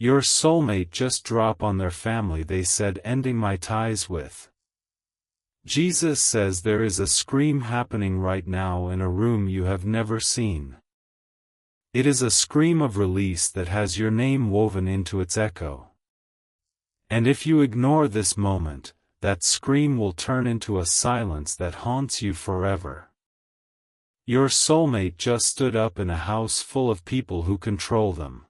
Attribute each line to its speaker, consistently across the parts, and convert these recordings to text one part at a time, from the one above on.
Speaker 1: Your soulmate just drop on their family, they said, ending my ties with. Jesus says there is a scream happening right now in a room you have never seen. It is a scream of release that has your name woven into its echo. And if you ignore this moment, that scream will turn into a silence that haunts you forever. Your soulmate just stood up in a house full of people who control them.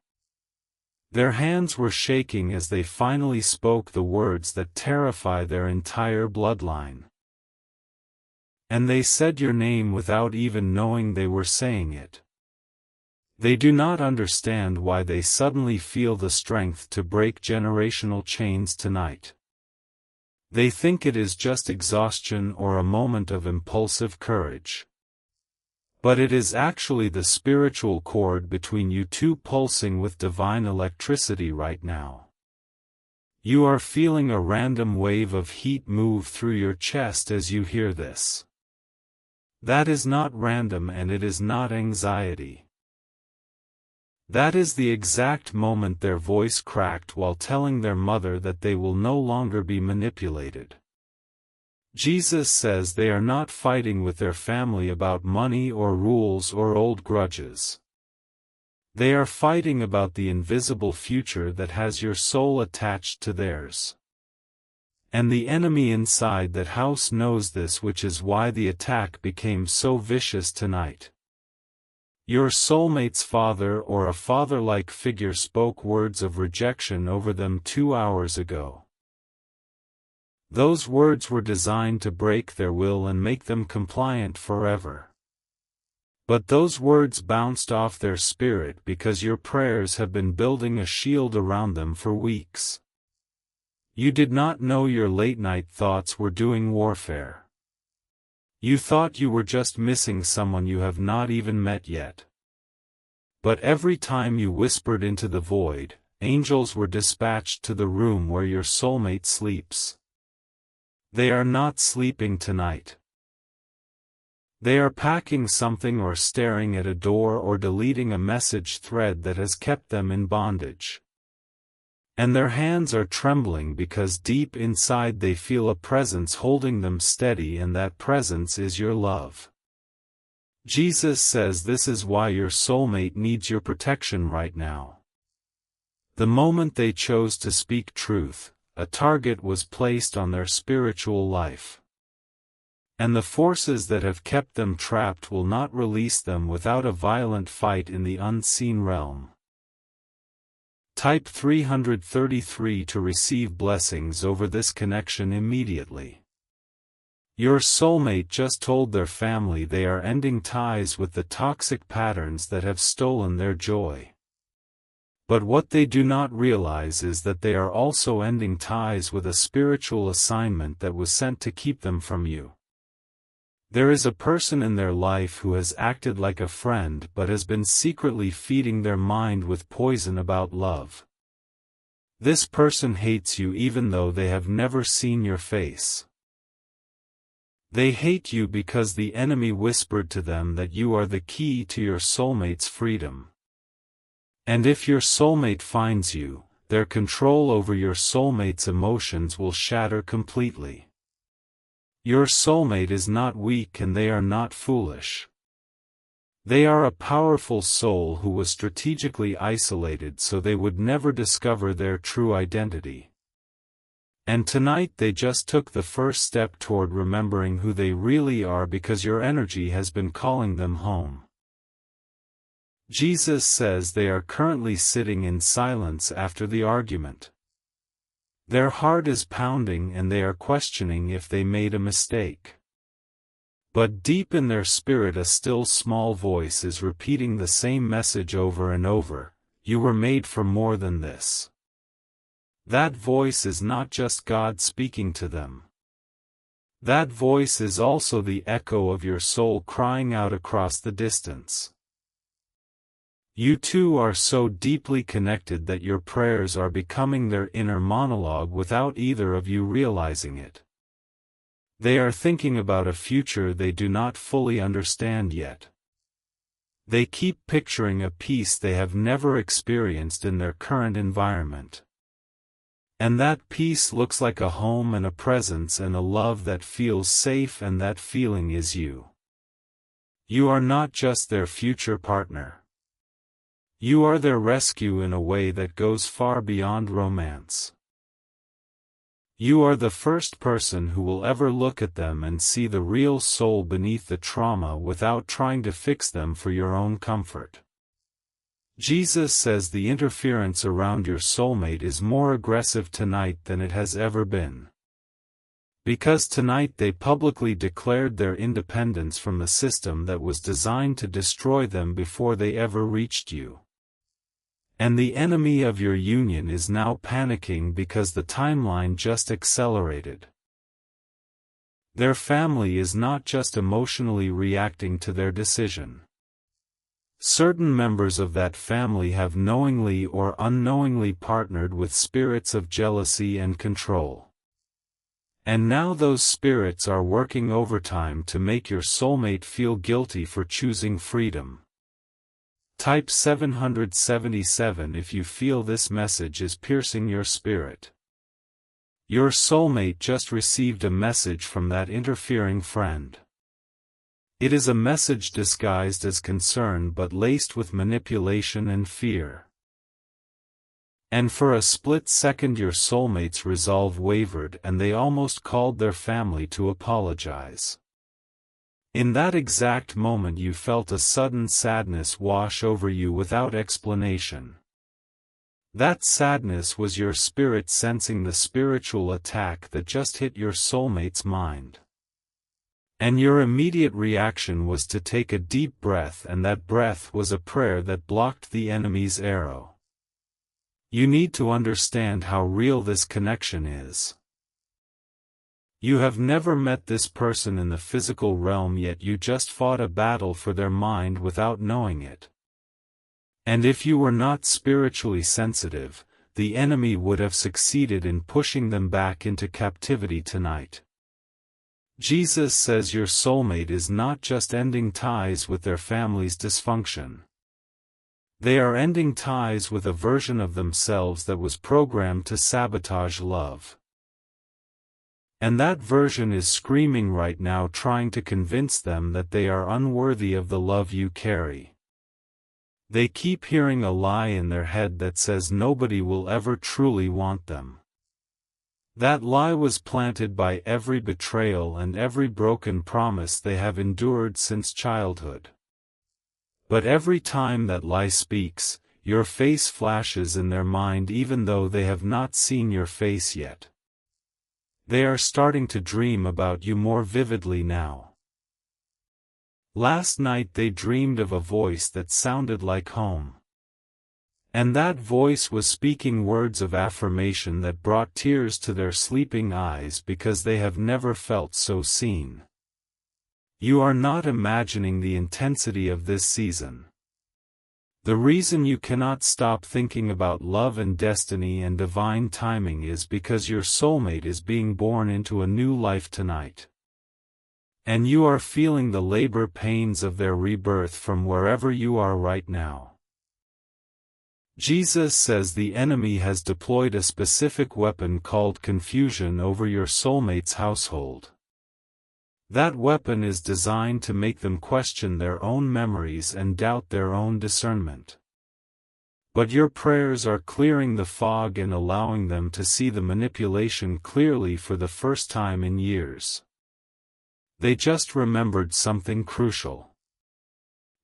Speaker 1: Their hands were shaking as they finally spoke the words that terrify their entire bloodline. And they said your name without even knowing they were saying it. They do not understand why they suddenly feel the strength to break generational chains tonight. They think it is just exhaustion or a moment of impulsive courage. But it is actually the spiritual cord between you two pulsing with divine electricity right now. You are feeling a random wave of heat move through your chest as you hear this. That is not random, and it is not anxiety. That is the exact moment their voice cracked while telling their mother that they will no longer be manipulated. Jesus says they are not fighting with their family about money or rules or old grudges. They are fighting about the invisible future that has your soul attached to theirs. And the enemy inside that house knows this, which is why the attack became so vicious tonight. Your soulmate's father or a father-like figure spoke words of rejection over them 2 hours ago. Those words were designed to break their will and make them compliant forever. But those words bounced off their spirit because your prayers have been building a shield around them for weeks. You did not know your late-night thoughts were doing warfare. You thought you were just missing someone you have not even met yet. But every time you whispered into the void, angels were dispatched to the room where your soulmate sleeps. They are not sleeping tonight. They are packing something or staring at a door or deleting a message thread that has kept them in bondage. And their hands are trembling because deep inside they feel a presence holding them steady, and that presence is your love. Jesus says this is why your soulmate needs your protection right now. The moment they chose to speak truth, a target was placed on their spiritual life. And the forces that have kept them trapped will not release them without a violent fight in the unseen realm. Type 333 to receive blessings over this connection immediately. Your soulmate just told their family they are ending ties with the toxic patterns that have stolen their joy. But what they do not realize is that they are also ending ties with a spiritual assignment that was sent to keep them from you. There is a person in their life who has acted like a friend but has been secretly feeding their mind with poison about love. This person hates you even though they have never seen your face. They hate you because the enemy whispered to them that you are the key to your soulmate's freedom. And if your soulmate finds you, their control over your soulmate's emotions will shatter completely. Your soulmate is not weak and they are not foolish. They are a powerful soul who was strategically isolated so they would never discover their true identity. And tonight they just took the first step toward remembering who they really are because your energy has been calling them home. Jesus says they are currently sitting in silence after the argument. Their heart is pounding and they are questioning if they made a mistake. But deep in their spirit a still small voice is repeating the same message over and over: you were made for more than this. That voice is not just God speaking to them. That voice is also the echo of your soul crying out across the distance. You two are so deeply connected that your prayers are becoming their inner monologue without either of you realizing it. They are thinking about a future they do not fully understand yet. They keep picturing a peace they have never experienced in their current environment. And that peace looks like a home and a presence and a love that feels safe, and that feeling is you. You are not just their future partner. You are their rescue in a way that goes far beyond romance. You are the first person who will ever look at them and see the real soul beneath the trauma without trying to fix them for your own comfort. Jesus says the interference around your soulmate is more aggressive tonight than it has ever been. Because tonight they publicly declared their independence from the system that was designed to destroy them before they ever reached you. And the enemy of your union is now panicking because the timeline just accelerated. Their family is not just emotionally reacting to their decision. Certain members of that family have knowingly or unknowingly partnered with spirits of jealousy and control. And now those spirits are working overtime to make your soulmate feel guilty for choosing freedom. Type 777 if you feel this message is piercing your spirit. Your soulmate just received a message from that interfering friend. It is a message disguised as concern but laced with manipulation and fear. And for a split second your soulmate's resolve wavered and they almost called their family to apologize. In that exact moment you felt a sudden sadness wash over you without explanation. That sadness was your spirit sensing the spiritual attack that just hit your soulmate's mind. And your immediate reaction was to take a deep breath, and that breath was a prayer that blocked the enemy's arrow. You need to understand how real this connection is. You have never met this person in the physical realm, yet you just fought a battle for their mind without knowing it. And if you were not spiritually sensitive, the enemy would have succeeded in pushing them back into captivity tonight. Jesus says your soulmate is not just ending ties with their family's dysfunction. They are ending ties with a version of themselves that was programmed to sabotage love. And that version is screaming right now, trying to convince them that they are unworthy of the love you carry. They keep hearing a lie in their head that says nobody will ever truly want them. That lie was planted by every betrayal and every broken promise they have endured since childhood. But every time that lie speaks, your face flashes in their mind even though they have not seen your face yet. They are starting to dream about you more vividly now. Last night they dreamed of a voice that sounded like home. And that voice was speaking words of affirmation that brought tears to their sleeping eyes because they have never felt so seen. You are not imagining the intensity of this season. The reason you cannot stop thinking about love and destiny and divine timing is because your soulmate is being born into a new life tonight. And you are feeling the labor pains of their rebirth from wherever you are right now. Jesus says the enemy has deployed a specific weapon called confusion over your soulmate's household. That weapon is designed to make them question their own memories and doubt their own discernment. But your prayers are clearing the fog and allowing them to see the manipulation clearly for the first time in years. They just remembered something crucial.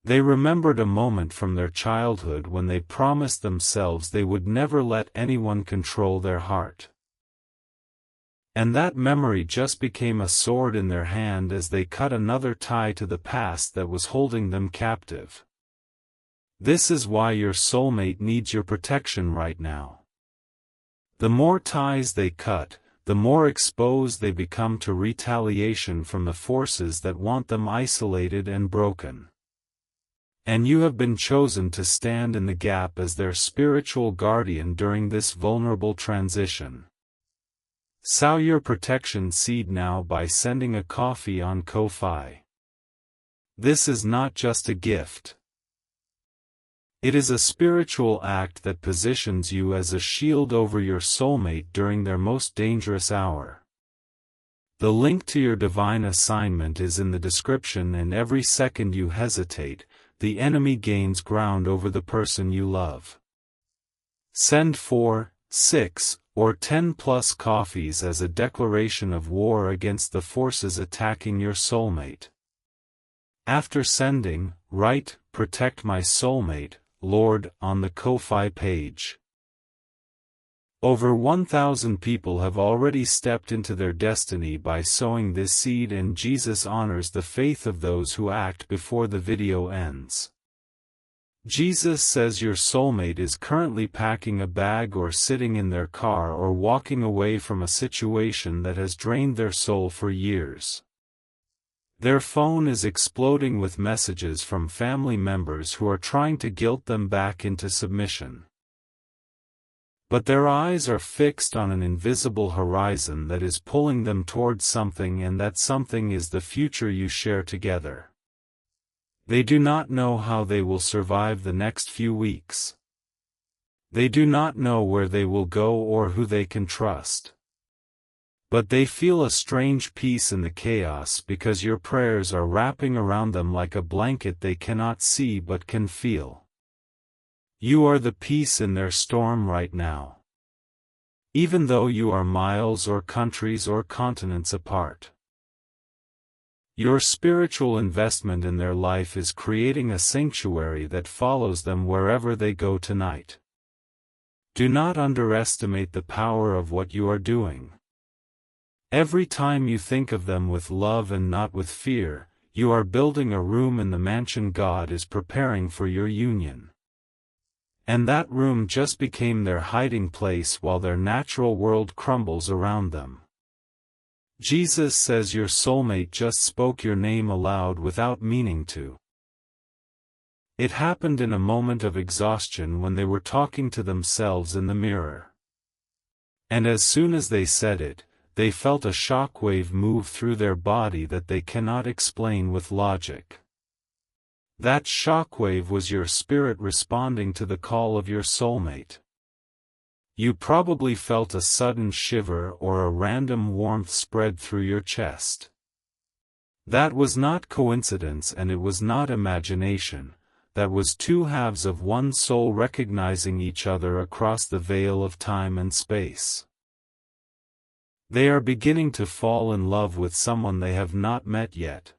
Speaker 1: They remembered a moment from their childhood when they promised themselves they would never let anyone control their heart. And that memory just became a sword in their hand as they cut another tie to the past that was holding them captive. This is why your soulmate needs your protection right now. The more ties they cut, the more exposed they become to retaliation from the forces that want them isolated and broken. And you have been chosen to stand in the gap as their spiritual guardian during this vulnerable transition. Sow your protection seed now by sending a coffee on Ko-Fi. This is not just a gift. It is a spiritual act that positions you as a shield over your soulmate during their most dangerous hour. The link to your divine assignment is in the description, and every second you hesitate, the enemy gains ground over the person you love. Send 4, 6, or 10 plus coffees as a declaration of war against the forces attacking your soulmate. After sending, write, "Protect my soulmate, Lord," on the Ko-Fi page. Over 1,000 people have already stepped into their destiny by sowing this seed, and Jesus honors the faith of those who act before the video ends. Jesus says your soulmate is currently packing a bag or sitting in their car or walking away from a situation that has drained their soul for years. Their phone is exploding with messages from family members who are trying to guilt them back into submission. But their eyes are fixed on an invisible horizon that is pulling them towards something, and that something is the future you share together. They do not know how they will survive the next few weeks. They do not know where they will go or who they can trust. But they feel a strange peace in the chaos because your prayers are wrapping around them like a blanket they cannot see but can feel. You are the peace in their storm right now. Even though you are miles or countries or continents apart. Your spiritual investment in their life is creating a sanctuary that follows them wherever they go tonight. Do not underestimate the power of what you are doing. Every time you think of them with love and not with fear, you are building a room in the mansion God is preparing for your union. And that room just became their hiding place while their natural world crumbles around them. Jesus says your soulmate just spoke your name aloud without meaning to. It happened in a moment of exhaustion when they were talking to themselves in the mirror. And as soon as they said it, they felt a shockwave move through their body that they cannot explain with logic. That shockwave was your spirit responding to the call of your soulmate. You probably felt a sudden shiver or a random warmth spread through your chest. That was not coincidence, and it was not imagination. That was two halves of one soul recognizing each other across the veil of time and space. They are beginning to fall in love with someone they have not met yet.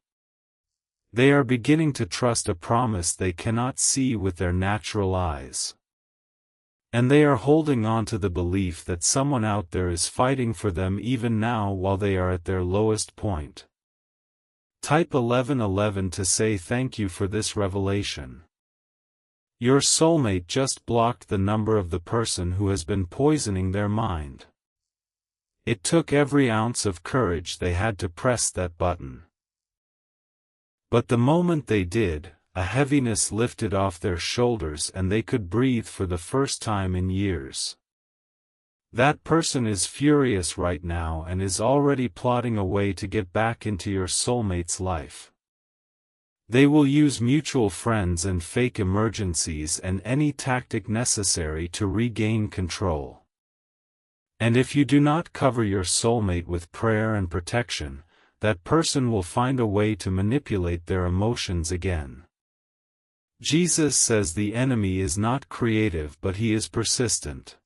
Speaker 1: They are beginning to trust a promise they cannot see with their natural eyes. And they are holding on to the belief that someone out there is fighting for them even now while they are at their lowest point. Type 1111 to say thank you for this revelation. Your soulmate just blocked the number of the person who has been poisoning their mind. It took every ounce of courage they had to press that button. But the moment they did, a heaviness lifted off their shoulders and they could breathe for the first time in years. That person is furious right now and is already plotting a way to get back into your soulmate's life. They will use mutual friends and fake emergencies and any tactic necessary to regain control. And if you do not cover your soulmate with prayer and protection, that person will find a way to manipulate their emotions again. Jesus says the enemy is not creative, but he is persistent.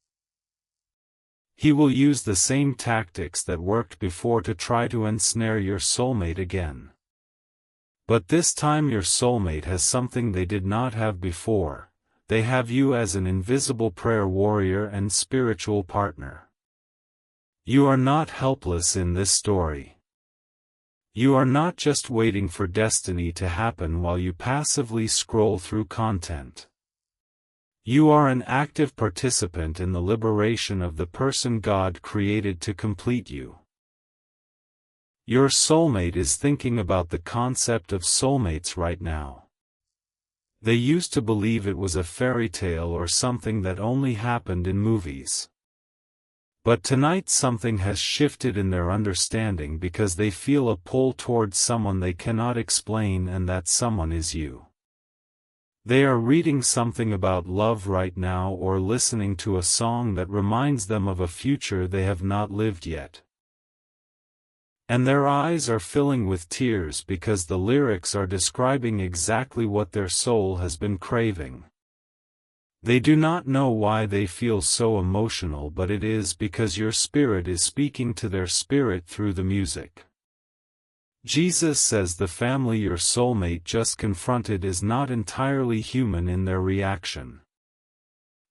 Speaker 1: He will use the same tactics that worked before to try to ensnare your soulmate again. But this time your soulmate has something they did not have before. They have you as an invisible prayer warrior and spiritual partner. You are not helpless in this story. You are not just waiting for destiny to happen while you passively scroll through content. You are an active participant in the liberation of the person God created to complete you. Your soulmate is thinking about the concept of soulmates right now. They used to believe it was a fairy tale or something that only happened in movies. But tonight something has shifted in their understanding because they feel a pull towards someone they cannot explain, and that someone is you. They are reading something about love right now or listening to a song that reminds them of a future they have not lived yet. And their eyes are filling with tears because the lyrics are describing exactly what their soul has been craving. They do not know why they feel so emotional, but it is because your spirit is speaking to their spirit through the music. Jesus says the family your soulmate just confronted is not entirely human in their reaction.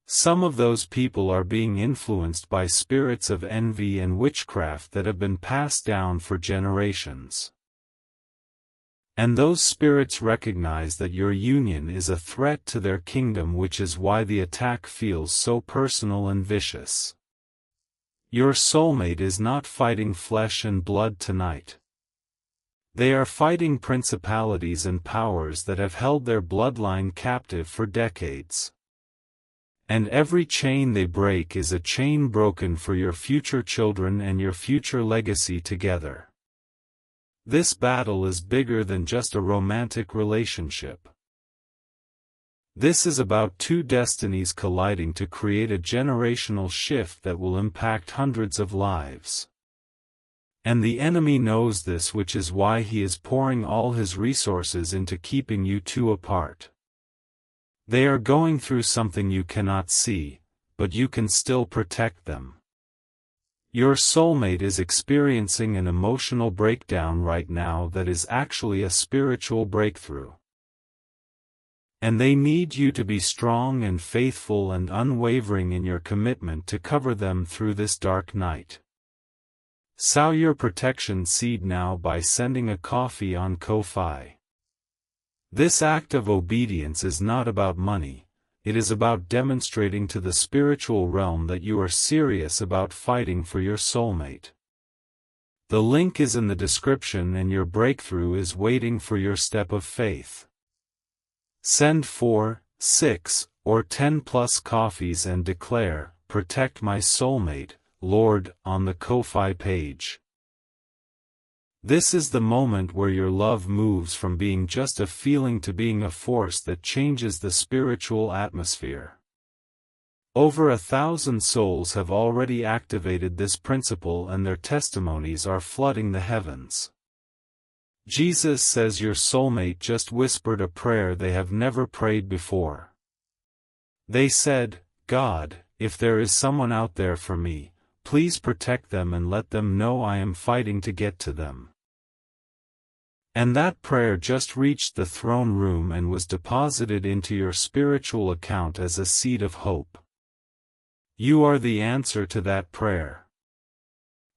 Speaker 1: Some of those people are being influenced by spirits of envy and witchcraft that have been passed down for generations. And those spirits recognize that your union is a threat to their kingdom, which is why the attack feels so personal and vicious. Your soulmate is not fighting flesh and blood tonight. They are fighting principalities and powers that have held their bloodline captive for decades. And every chain they break is a chain broken for your future children and your future legacy together. This battle is bigger than just a romantic relationship. This is about two destinies colliding to create a generational shift that will impact hundreds of lives. And the enemy knows this, which is why he is pouring all his resources into keeping you two apart. They are going through something you cannot see, but you can still protect them. Your soulmate is experiencing an emotional breakdown right now that is actually a spiritual breakthrough. And they need you to be strong and faithful and unwavering in your commitment to cover them through this dark night. Sow your protection seed now by sending a coffee on Ko-Fi. This act of obedience is not about money, it is about demonstrating to the spiritual realm that you are serious about fighting for your soulmate. The link is in the description and your breakthrough is waiting for your step of faith. Send 4, 6, or 10 plus coffees and declare, "Protect my soulmate, Lord," on the Ko-Fi page. This is the moment where your love moves from being just a feeling to being a force that changes the spiritual atmosphere. Over 1,000 souls have already activated this principle and their testimonies are flooding the heavens. Jesus says your soulmate just whispered a prayer they have never prayed before. They said, "God, if there is someone out there for me, please protect them and let them know I am fighting to get to them." And that prayer just reached the throne room and was deposited into your spiritual account as a seed of hope. You are the answer to that prayer.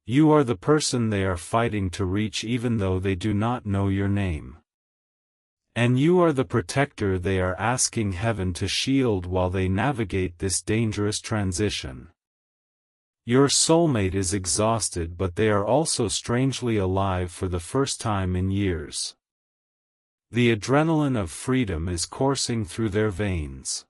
Speaker 1: You are the person they are fighting to reach even though they do not know your name. And you are the protector they are asking heaven to shield while they navigate this dangerous transition. Your soulmate is exhausted, but they are also strangely alive for the first time in years. The adrenaline of freedom is coursing through their veins.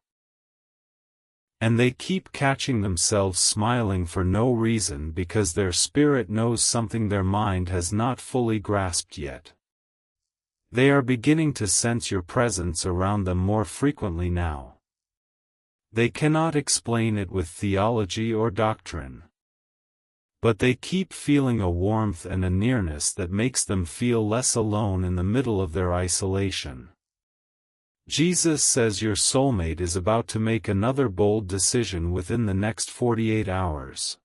Speaker 1: And they keep catching themselves smiling for no reason because their spirit knows something their mind has not fully grasped yet. They are beginning to sense your presence around them more frequently now. They cannot explain it with theology or doctrine. But they keep feeling a warmth and a nearness that makes them feel less alone in the middle of their isolation. Jesus says your soulmate is about to make another bold decision within the next 48 hours.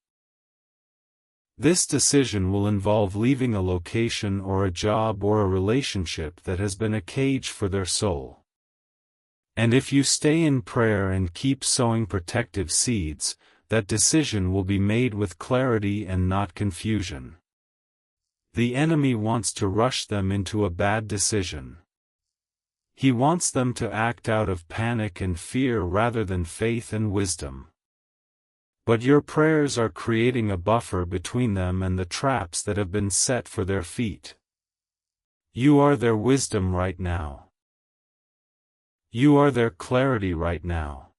Speaker 1: This decision will involve leaving a location or a job or a relationship that has been a cage for their soul. And if you stay in prayer and keep sowing protective seeds, that decision will be made with clarity and not confusion. The enemy wants to rush them into a bad decision. He wants them to act out of panic and fear rather than faith and wisdom. But your prayers are creating a buffer between them and the traps that have been set for their feet. You are their wisdom right now. You are their clarity right now.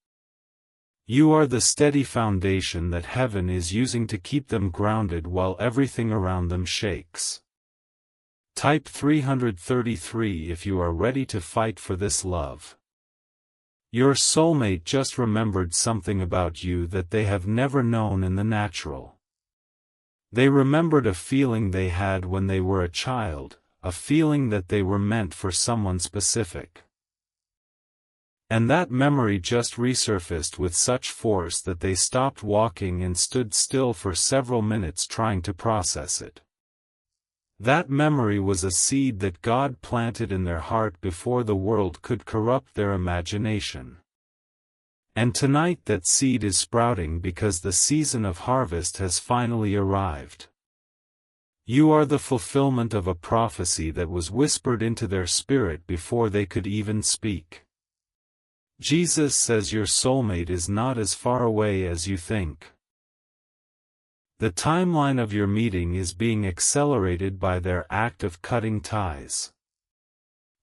Speaker 1: You are the steady foundation that heaven is using to keep them grounded while everything around them shakes. Type 333 if you are ready to fight for this love. Your soulmate just remembered something about you that they have never known in the natural. They remembered a feeling they had when they were a child, a feeling that they were meant for someone specific. And that memory just resurfaced with such force that they stopped walking and stood still for several minutes trying to process it. That memory was a seed that God planted in their heart before the world could corrupt their imagination. And tonight that seed is sprouting because the season of harvest has finally arrived. You are the fulfillment of a prophecy that was whispered into their spirit before they could even speak. Jesus says your soulmate is not as far away as you think. The timeline of your meeting is being accelerated by their act of cutting ties.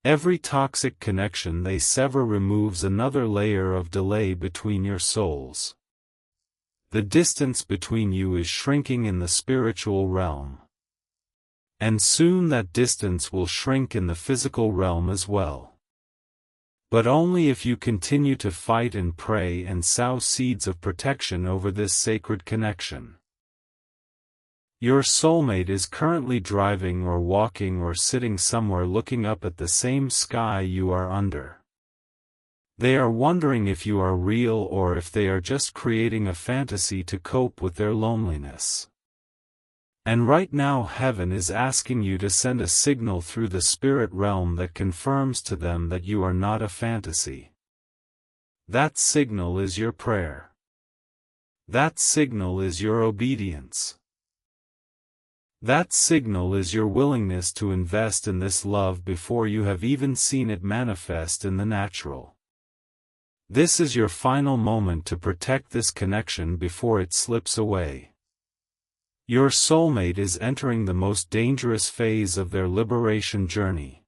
Speaker 1: Every toxic connection they sever removes another layer of delay between your souls. The distance between you is shrinking in the spiritual realm. And soon that distance will shrink in the physical realm as well. But only if you continue to fight and pray and sow seeds of protection over this sacred connection. Your soulmate is currently driving or walking or sitting somewhere looking up at the same sky you are under. They are wondering if you are real or if they are just creating a fantasy to cope with their loneliness. And right now heaven is asking you to send a signal through the spirit realm that confirms to them that you are not a fantasy. That signal is your prayer. That signal is your obedience. That signal is your willingness to invest in this love before you have even seen it manifest in the natural. This is your final moment to protect this connection before it slips away. Your soulmate is entering the most dangerous phase of their liberation journey.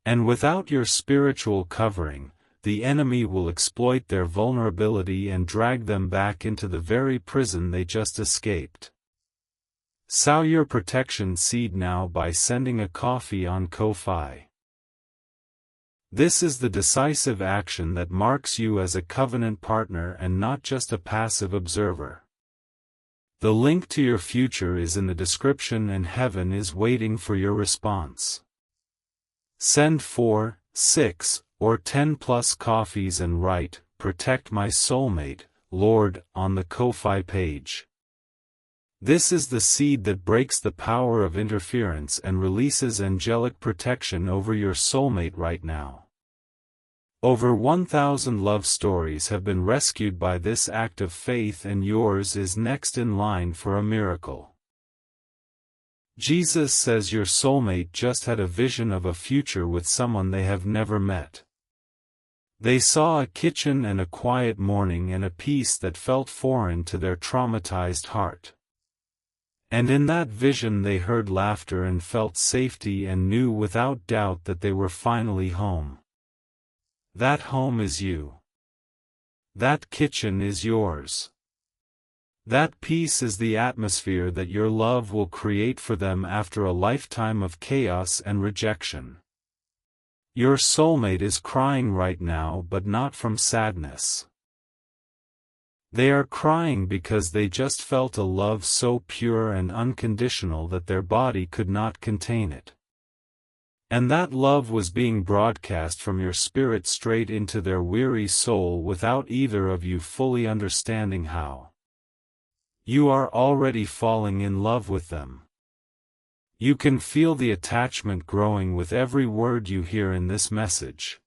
Speaker 1: And without your spiritual covering, the enemy will exploit their vulnerability and drag them back into the very prison they just escaped. Sow your protection seed now by sending a coffee on Ko-Fi. This is the decisive action that marks you as a covenant partner and not just a passive observer. The link to your future is in the description and heaven is waiting for your response. Send 4, 6, or 10 plus coffees and write, "Protect my soulmate, Lord," on the Ko-Fi page. This is the seed that breaks the power of interference and releases angelic protection over your soulmate right now. Over 1,000 love stories have been rescued by this act of faith, and yours is next in line for a miracle. Jesus says your soulmate just had a vision of a future with someone they have never met. They saw a kitchen and a quiet morning and a peace that felt foreign to their traumatized heart. And in that vision they heard laughter and felt safety and knew without doubt that they were finally home. That home is you. That kitchen is yours. That peace is the atmosphere that your love will create for them after a lifetime of chaos and rejection. Your soulmate is crying right now, but not from sadness. They are crying because they just felt a love so pure and unconditional that their body could not contain it. And that love was being broadcast from your spirit straight into their weary soul without either of you fully understanding how. You are already falling in love with them. You can feel the attachment growing with every word you hear in this message.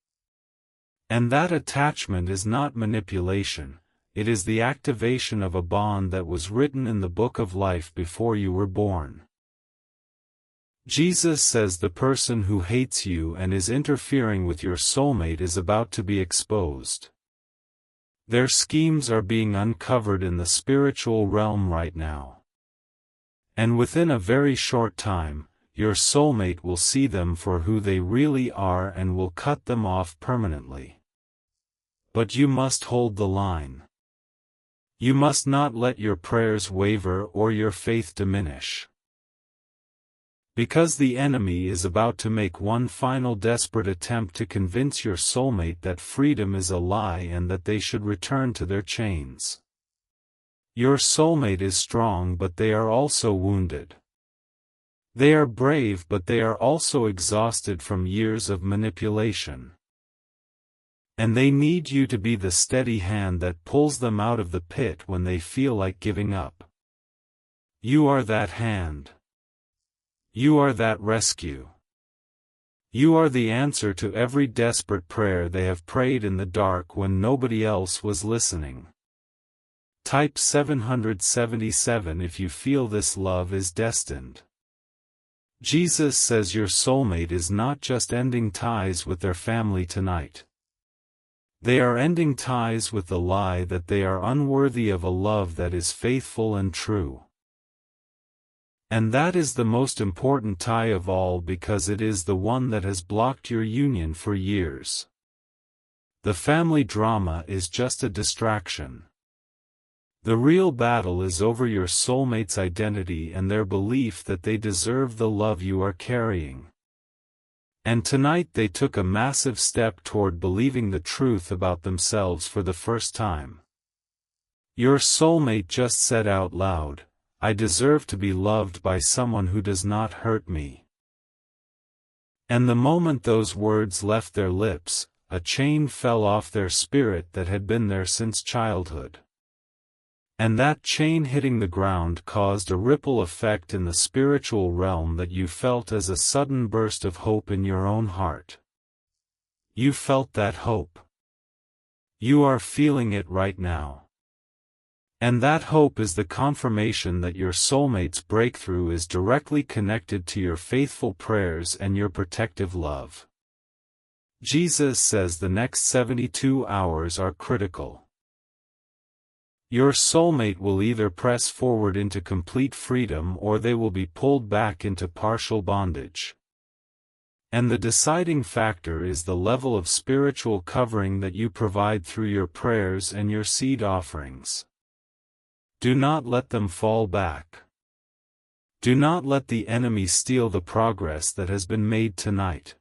Speaker 1: And that attachment is not manipulation. It is the activation of a bond that was written in the book of life before you were born. Jesus says the person who hates you and is interfering with your soulmate is about to be exposed. Their schemes are being uncovered in the spiritual realm right now. And within a very short time, your soulmate will see them for who they really are and will cut them off permanently. But you must hold the line. You must not let your prayers waver or your faith diminish. Because the enemy is about to make one final desperate attempt to convince your soulmate that freedom is a lie and that they should return to their chains. Your soulmate is strong, but they are also wounded. They are brave, but they are also exhausted from years of manipulation. And they need you to be the steady hand that pulls them out of the pit when they feel like giving up. You are that hand. You are that rescue. You are the answer to every desperate prayer they have prayed in the dark when nobody else was listening. Type 777 if you feel this love is destined. Jesus says your soulmate is not just ending ties with their family tonight. They are ending ties with the lie that they are unworthy of a love that is faithful and true. And that is the most important tie of all, because it is the one that has blocked your union for years. The family drama is just a distraction. The real battle is over your soulmate's identity and their belief that they deserve the love you are carrying. And tonight they took a massive step toward believing the truth about themselves for the first time. Your soulmate just said out loud, "I deserve to be loved by someone who does not hurt me." And the moment those words left their lips, a chain fell off their spirit that had been there since childhood. And that chain hitting the ground caused a ripple effect in the spiritual realm that you felt as a sudden burst of hope in your own heart. You felt that hope. You are feeling it right now. And that hope is the confirmation that your soulmate's breakthrough is directly connected to your faithful prayers and your protective love. Jesus says the next 72 hours are critical. Your soulmate will either press forward into complete freedom or they will be pulled back into partial bondage. And the deciding factor is the level of spiritual covering that you provide through your prayers and your seed offerings. Do not let them fall back. Do not let the enemy steal the progress that has been made tonight.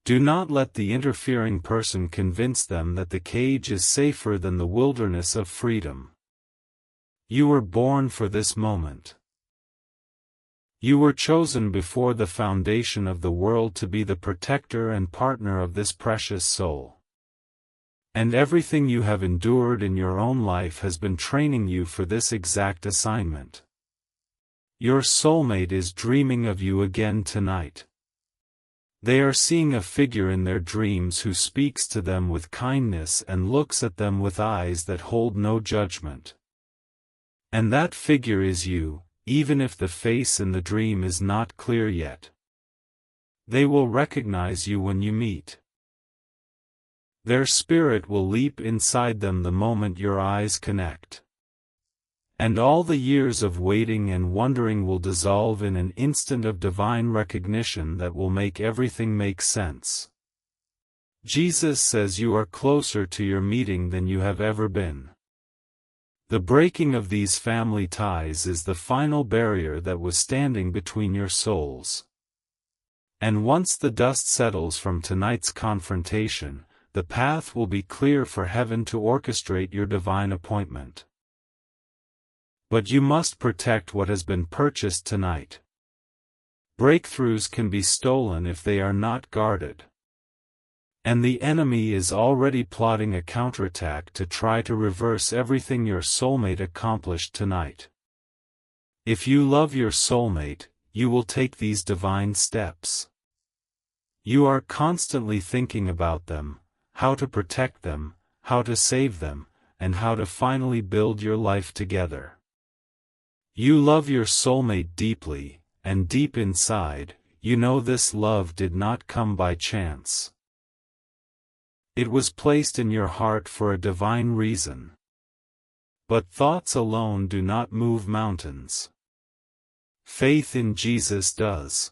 Speaker 1: Do not let the interfering person convince them that the cage is safer than the wilderness of freedom. You were born for this moment. You were chosen before the foundation of the world to be the protector and partner of this precious soul. And everything you have endured in your own life has been training you for this exact assignment. Your soulmate is dreaming of you again tonight. They are seeing a figure in their dreams who speaks to them with kindness and looks at them with eyes that hold no judgment. And that figure is you, even if the face in the dream is not clear yet. They will recognize you when you meet. Their spirit will leap inside them the moment your eyes connect. And all the years of waiting and wondering will dissolve in an instant of divine recognition that will make everything make sense. Jesus says you are closer to your meeting than you have ever been. The breaking of these family ties is the final barrier that was standing between your souls. And once the dust settles from tonight's confrontation, the path will be clear for heaven to orchestrate your divine appointment. But you must protect what has been purchased tonight. Breakthroughs can be stolen if they are not guarded. And the enemy is already plotting a counterattack to try to reverse everything your soulmate accomplished tonight. If you love your soulmate, you will take these divine steps. You are constantly thinking about them, how to protect them, how to save them, and how to finally build your life together. You love your soulmate deeply, and deep inside, you know this love did not come by chance. It was placed in your heart for a divine reason. But thoughts alone do not move mountains. Faith in Jesus does.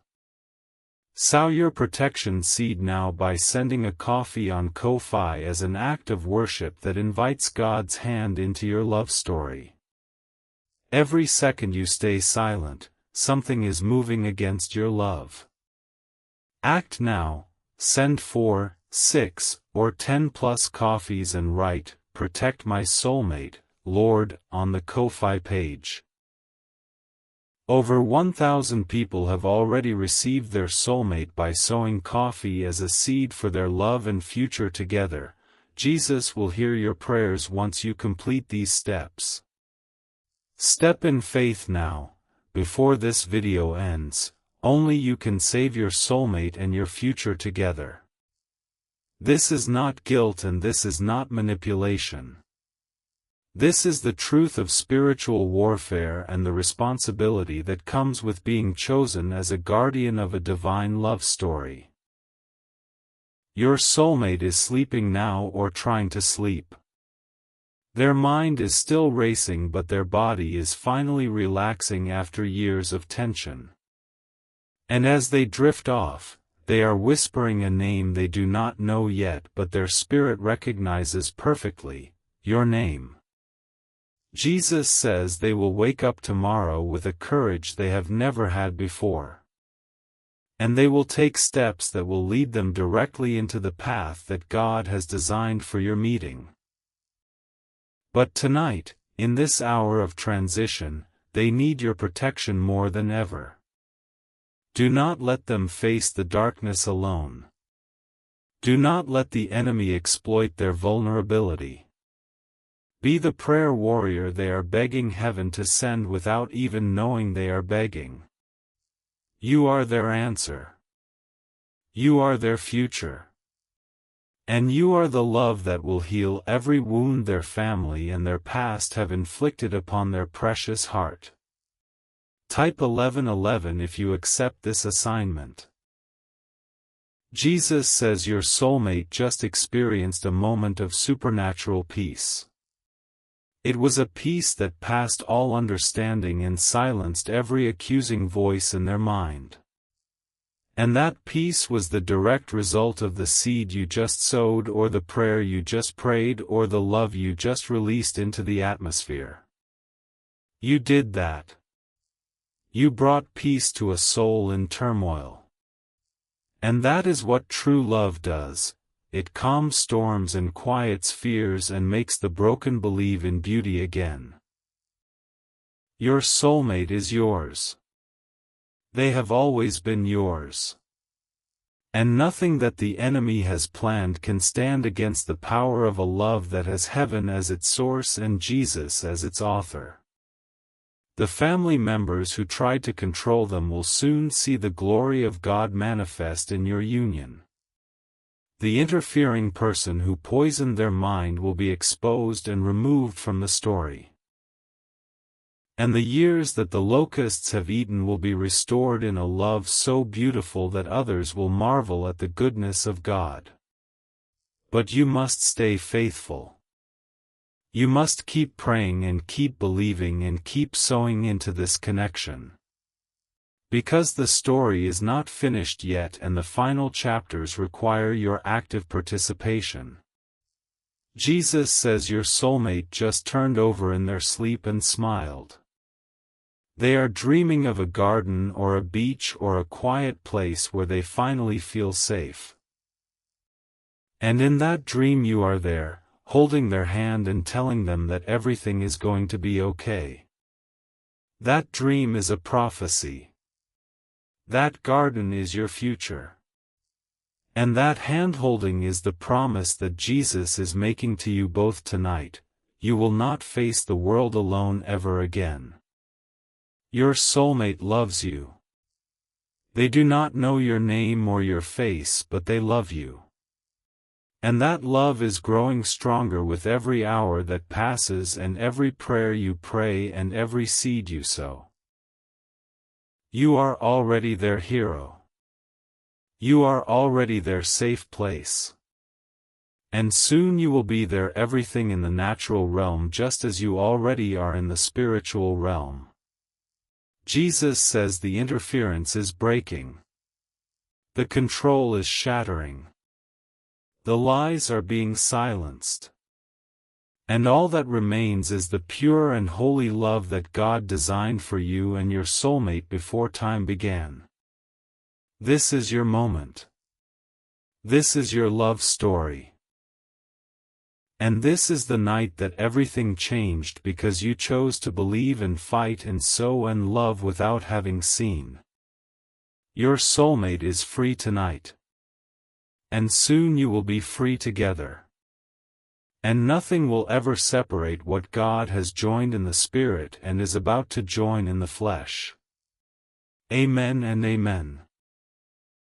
Speaker 1: Sow your protection seed now by sending a coffee on Ko-Fi as an act of worship that invites God's hand into your love story. Every second you stay silent, something is moving against your love. Act now, send 4, 6, or 10 plus coffees and write, "Protect my soulmate, Lord," on the Ko-Fi page. Over 1,000 people have already received their soulmate by sowing coffee as a seed for their love and future together. Jesus will hear your prayers once you complete these steps. Step in faith now, before this video ends. Only you can save your soulmate and your future together. This is not guilt and this is not manipulation. This is the truth of spiritual warfare and the responsibility that comes with being chosen as a guardian of a divine love story. Your soulmate is sleeping now or trying to sleep. Their mind is still racing, but their body is finally relaxing after years of tension. And as they drift off, they are whispering a name they do not know yet, but their spirit recognizes perfectly: your name. Jesus says they will wake up tomorrow with a courage they have never had before. And they will take steps that will lead them directly into the path that God has designed for your meeting. But tonight, in this hour of transition, they need your protection more than ever. Do not let them face the darkness alone. Do not let the enemy exploit their vulnerability. Be the prayer warrior they are begging heaven to send without even knowing they are begging. You are their answer. You are their future. And you are the love that will heal every wound their family and their past have inflicted upon their precious heart. Type 1111 if you accept this assignment. Jesus says your soulmate just experienced a moment of supernatural peace. It was a peace that passed all understanding and silenced every accusing voice in their mind. And that peace was the direct result of the seed you just sowed, or the prayer you just prayed, or the love you just released into the atmosphere. You did that. You brought peace to a soul in turmoil. And that is what true love does. It calms storms and quiets fears and makes the broken believe in beauty again. Your soulmate is yours. They have always been yours. And nothing that the enemy has planned can stand against the power of a love that has heaven as its source and Jesus as its author. The family members who tried to control them will soon see the glory of God manifest in your union. The interfering person who poisoned their mind will be exposed and removed from the story. And the years that the locusts have eaten will be restored in a love so beautiful that others will marvel at the goodness of God. But you must stay faithful. You must keep praying and keep believing and keep sowing into this connection. Because the story is not finished yet and the final chapters require your active participation. Jesus says your soulmate just turned over in their sleep and smiled. They are dreaming of a garden or a beach or a quiet place where they finally feel safe. And in that dream you are there, holding their hand and telling them that everything is going to be okay. That dream is a prophecy. That garden is your future. And that hand-holding is the promise that Jesus is making to you both tonight: you will not face the world alone ever again. Your soulmate loves you. They do not know your name or your face, but they love you. And that love is growing stronger with every hour that passes and every prayer you pray and every seed you sow. You are already their hero. You are already their safe place. And soon you will be their everything in the natural realm, just as you already are in the spiritual realm. Jesus says the interference is breaking. The control is shattering. The lies are being silenced. And all that remains is the pure and holy love that God designed for you and your soulmate before time began. This is your moment. This is your love story. And this is the night that everything changed because you chose to believe and fight and sow and love without having seen. Your soulmate is free tonight. And soon you will be free together. And nothing will ever separate what God has joined in the Spirit and is about to join in the flesh. Amen and amen.